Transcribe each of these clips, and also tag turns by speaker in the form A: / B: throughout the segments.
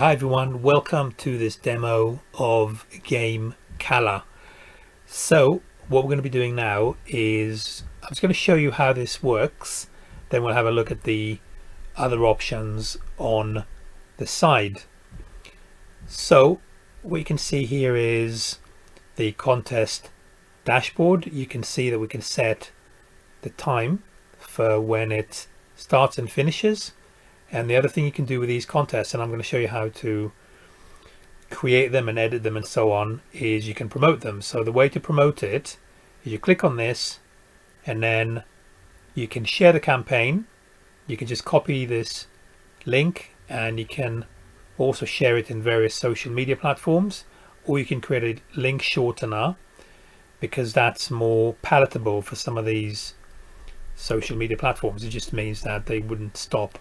A: Hi everyone, welcome to this demo of Gamekala. So what we're going to be doing now is I'm just going to show you how this works, then we'll have a look at the other options on the side. So what you can see here is the contest dashboard. You can see that we can set the time for when it starts and finishes. And the other thing you can do with these contests, and I'm going to show you how to create them and edit them and so on, is you can promote them. So the way to promote it is you click on this and then you can share the campaign. You can just copy this link and you can also share it in various social media platforms, or you can create a link shortener because that's more palatable for some of these social media platforms. It just means that they wouldn't stop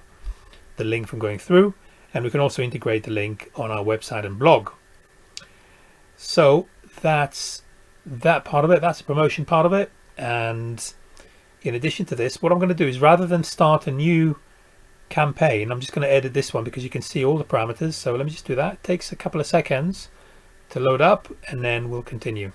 A: the link from going through, and we can also integrate the link on our website and blog. So that's that part of it. That's the promotion part of it. And in addition to this, what I'm going to do is, rather than start a new campaign, I'm just going to edit this one because you can see all the parameters. So let me just do that. It takes a couple of seconds to load up and then we'll continue.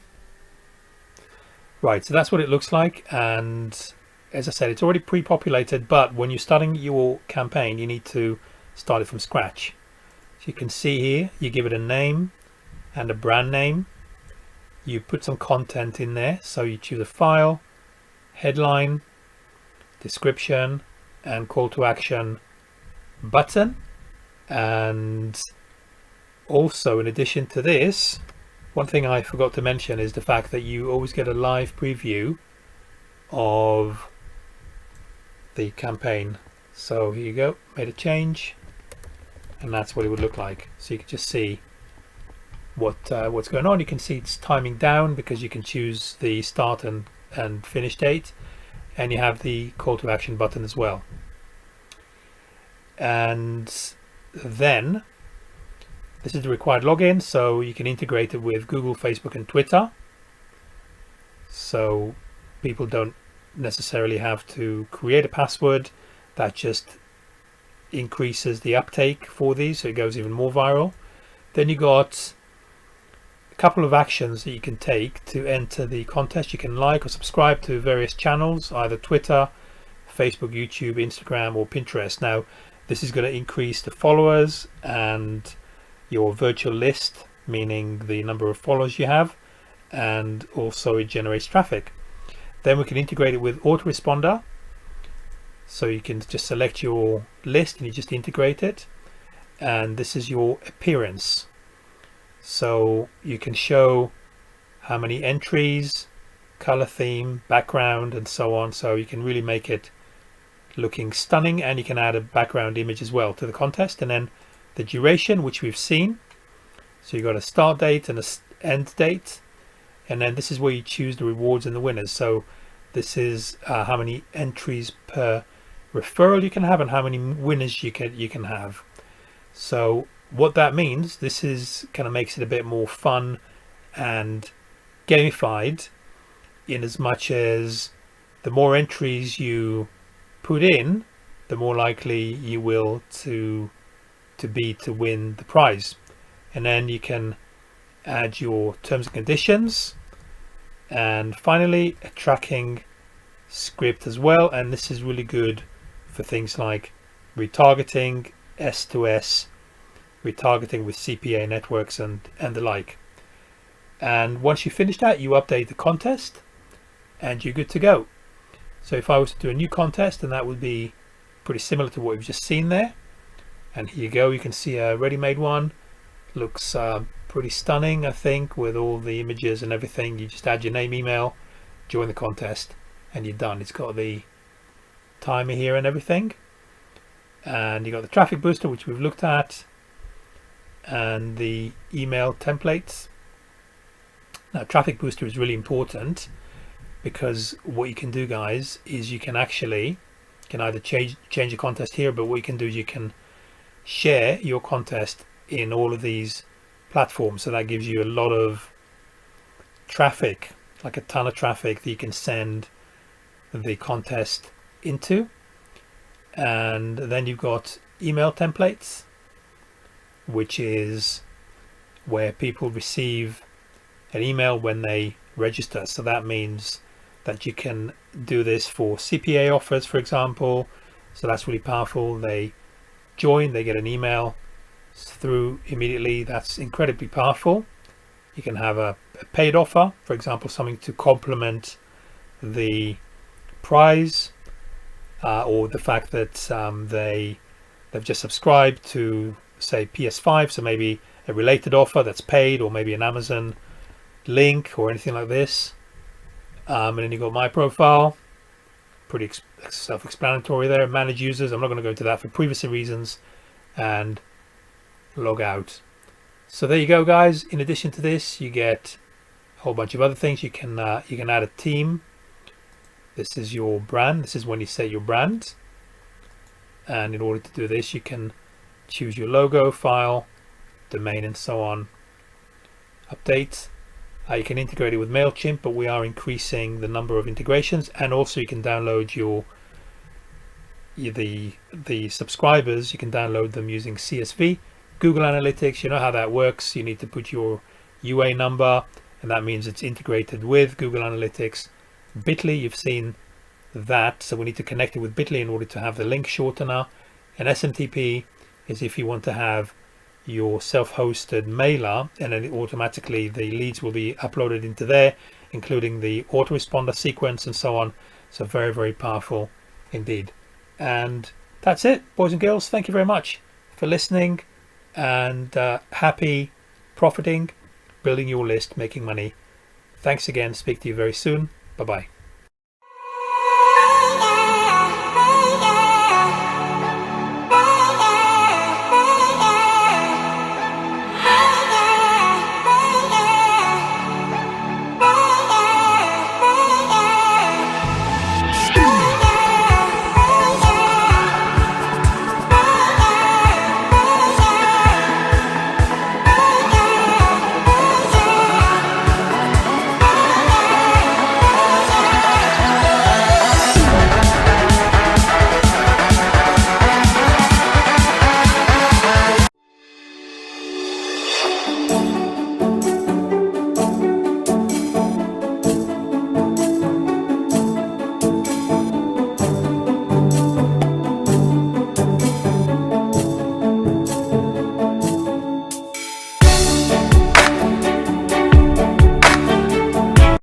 A: Right, so that's what it looks like, and as I said, it's already pre-populated, but when you're starting your campaign, you need to start it from scratch. So you can see here, you give it a name and a brand name. You put some content in there. So you choose a file, headline, description, and call to action button. And also, in addition to this, one thing I forgot to mention is the fact that you always get a live preview of the campaign. So here you go, made a change, and that's what it would look like. So you can just see what's going on. You can see it's timing down because you can choose the start and finish date, and you have the call to action button as well. And then this is the required login, so you can integrate it with Google, Facebook, and Twitter. So people don't necessarily have to create a password. That just increases the uptake for these, so it goes even more viral. Then you got a couple of actions that you can take to enter the contest. You can like or subscribe to various channels, either Twitter, Facebook, YouTube, Instagram, or Pinterest. Now this is going to increase the followers and your virtual list, meaning the number of followers you have, and also it generates traffic. Then we can integrate it with autoresponder. So you can just select your list and you just integrate it. And this is your appearance. So you can show how many entries, color theme, background, and so on. So you can really make it looking stunning, and you can add a background image as well to the contest. And then the duration, which we've seen. So you've got a start date and an end date. And then this is where you choose the rewards and the winners. So this is how many entries per referral you can have and how many winners you can have. So what that means, this is kind of makes it a bit more fun and gamified, in as much as the more entries you put in, the more likely you will to win the prize. And then you can add your terms and conditions, and finally a tracking script as well. And this is really good for things like retargeting, S2S, retargeting with CPA networks and the like. And once you finish that, you update the contest and you're good to go. So if I was to do a new contest, and that would be pretty similar to what we've just seen there. And here you go, you can see a ready-made one. Looks pretty stunning, I think, with all the images and everything. You just add your name, email, join the contest, and you're done. It's got the timer here and everything, and you got the traffic booster, which we've looked at, and the email templates. Now traffic booster is really important because what you can do, guys, is you can either change the contest here, but what you can do is you can share your contest in all of these platforms. So that gives you a lot of traffic, like a ton of traffic that you can send the contest into. And then you've got email templates, which is where people receive an email when they register. So that means that you can do this for CPA offers, for example. So that's really powerful. They join, they get an email through immediately. That's incredibly powerful. You can have a paid offer, for example, something to complement the prize, or the fact that they've just subscribed to, say, PS5, so maybe a related offer that's paid, or maybe an Amazon link or anything like this. And then you got my profile, pretty self-explanatory there. Manage users, I'm not going to go into that for privacy reasons, and log out. So there you go, guys. In addition to this, you get a whole bunch of other things. You can add a team. This is your brand. This is when you set your brand, and in order to do this, you can choose your logo, file, domain, and so on. Update. You can integrate it with MailChimp, but we are increasing the number of integrations, and also you can download the subscribers. You can download them using CSV. Google Analytics, you know how that works. You need to put your UA number, and that means it's integrated with Google Analytics. Bitly, you've seen that, so we need to connect it with Bitly in order to have the link shortener. And SMTP is if you want to have your self-hosted mailer, and then automatically the leads will be uploaded into there, including the autoresponder sequence and so on. So very, very powerful indeed. And that's it, boys and girls. Thank you very much for listening, and happy profiting, building your list, making money. Thanks again. Speak to you very soon. Bye-bye.